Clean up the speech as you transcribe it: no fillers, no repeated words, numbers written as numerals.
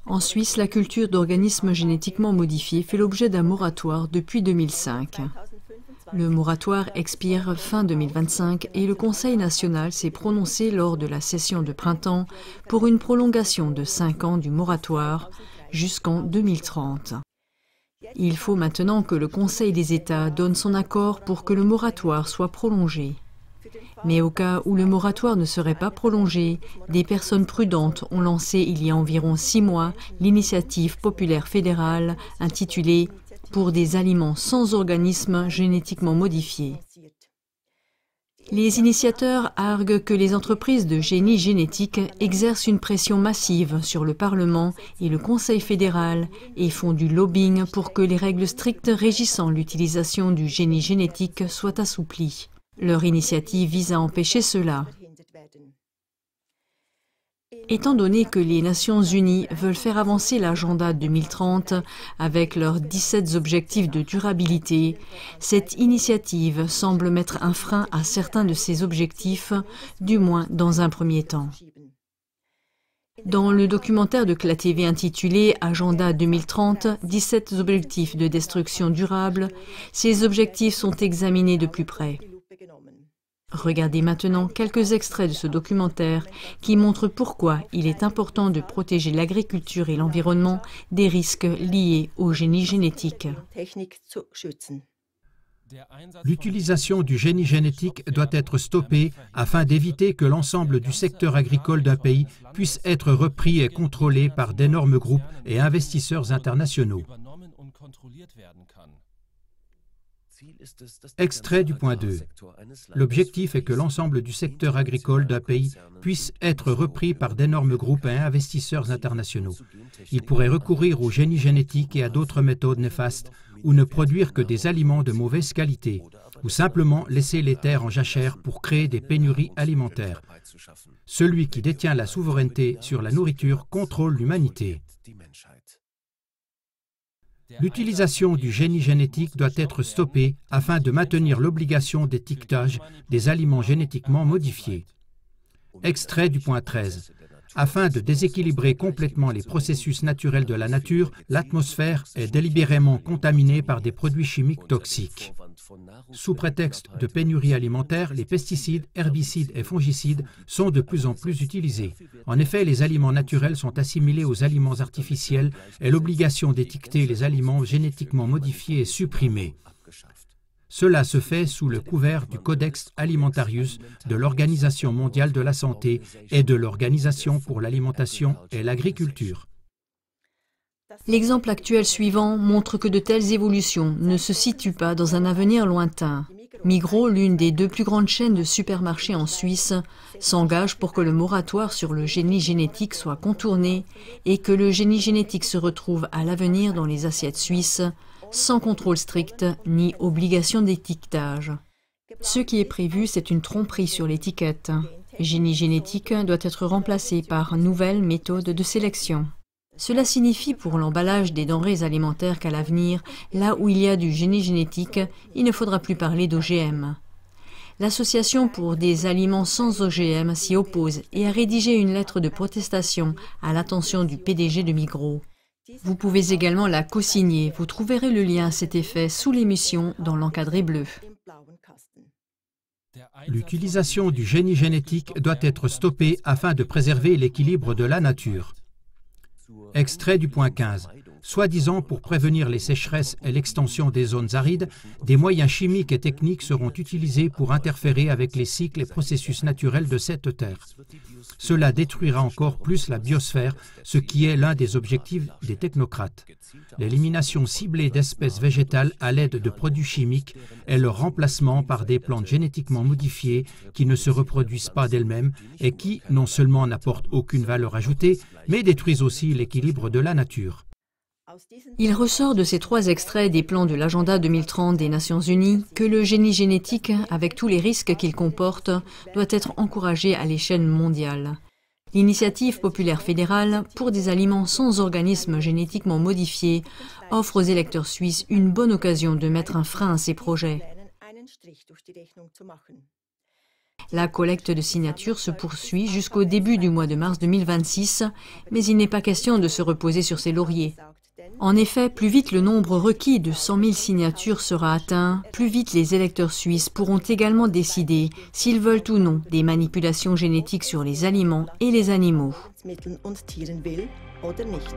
En Suisse, la culture d'organismes génétiquement modifiés fait l'objet d'un moratoire depuis 2005. Le moratoire expire fin 2025 et le Conseil national s'est prononcé lors de la session de printemps pour une prolongation de 5 ans du moratoire jusqu'en 2030. Il faut maintenant que le Conseil des États donne son accord pour que le moratoire soit prolongé. Mais au cas où le moratoire ne serait pas prolongé, des personnes prudentes ont lancé il y a environ 6 mois l'initiative populaire fédérale intitulée « Pour des aliments sans organismes génétiquement modifiés ». Les initiateurs arguent que les entreprises de génie génétique exercent une pression massive sur le Parlement et le Conseil fédéral et font du lobbying pour que les règles strictes régissant l'utilisation du génie génétique soient assouplies. Leur initiative vise à empêcher cela. Étant donné que les Nations Unies veulent faire avancer l'agenda 2030 avec leurs 17 objectifs de durabilité, cette initiative semble mettre un frein à certains de ces objectifs, du moins dans un premier temps. Dans le documentaire de CLA TV intitulé « Agenda 2030, 17 objectifs de destruction durable », ces objectifs sont examinés de plus près. Regardez maintenant quelques extraits de ce documentaire qui montrent pourquoi il est important de protéger l'agriculture et l'environnement des risques liés au génie génétique. L'utilisation du génie génétique doit être stoppée afin d'éviter que l'ensemble du secteur agricole d'un pays puisse être repris et contrôlé par d'énormes groupes et investisseurs internationaux. Extrait du point 2. L'objectif est que l'ensemble du secteur agricole d'un pays puisse être repris par d'énormes groupes et investisseurs internationaux. Ils pourraient recourir au génie génétique et à d'autres méthodes néfastes, ou ne produire que des aliments de mauvaise qualité, ou simplement laisser les terres en jachère pour créer des pénuries alimentaires. Celui qui détient la souveraineté sur la nourriture contrôle l'humanité. L'utilisation du génie génétique doit être stoppée afin de maintenir l'obligation d'étiquetage des aliments génétiquement modifiés. Extrait du point 13. Afin de déséquilibrer complètement les processus naturels de la nature, l'atmosphère est délibérément contaminée par des produits chimiques toxiques. Sous prétexte de pénurie alimentaire, les pesticides, herbicides et fongicides sont de plus en plus utilisés. En effet, les aliments naturels sont assimilés aux aliments artificiels et l'obligation d'étiqueter les aliments génétiquement modifiés est supprimée. Cela se fait sous le couvert du Codex Alimentarius de l'Organisation mondiale de la santé et de l'Organisation pour l'alimentation et l'agriculture. L'exemple actuel suivant montre que de telles évolutions ne se situent pas dans un avenir lointain. Migros, l'une des 2 plus grandes chaînes de supermarchés en Suisse, s'engage pour que le moratoire sur le génie génétique soit contourné et que le génie génétique se retrouve à l'avenir dans les assiettes suisses, sans contrôle strict ni obligation d'étiquetage. Ce qui est prévu, c'est une tromperie sur l'étiquette. Génie génétique doit être remplacé par nouvelles méthodes de sélection. Cela signifie pour l'emballage des denrées alimentaires qu'à l'avenir, là où il y a du génie génétique, il ne faudra plus parler d'OGM. L'Association pour des aliments sans OGM s'y oppose et a rédigé une lettre de protestation à l'attention du PDG de Migros. Vous pouvez également la co-signer. Vous trouverez le lien à cet effet sous l'émission dans l'encadré bleu. L'utilisation du génie génétique doit être stoppée afin de préserver l'équilibre de la nature. Extrait du point 15. Soi-disant pour prévenir les sécheresses et l'extension des zones arides, des moyens chimiques et techniques seront utilisés pour interférer avec les cycles et processus naturels de cette terre. Cela détruira encore plus la biosphère, ce qui est l'un des objectifs des technocrates. L'élimination ciblée d'espèces végétales à l'aide de produits chimiques est leur remplacement par des plantes génétiquement modifiées qui ne se reproduisent pas d'elles-mêmes et qui non seulement n'apportent aucune valeur ajoutée, mais détruisent aussi l'équilibre de la nature. Il ressort de ces 3 extraits des plans de l'agenda 2030 des Nations Unies que le génie génétique, avec tous les risques qu'il comporte, doit être encouragé à l'échelle mondiale. L'initiative populaire fédérale pour des aliments sans organismes génétiquement modifiés offre aux électeurs suisses une bonne occasion de mettre un frein à ces projets. La collecte de signatures se poursuit jusqu'au début du mois de mars 2026, mais il n'est pas question de se reposer sur ses lauriers. En effet, plus vite le nombre requis de 100 000 signatures sera atteint, plus vite les électeurs suisses pourront également décider s'ils veulent ou non des manipulations génétiques sur les aliments et les animaux. Lebensmitteln und Tieren will oder nicht.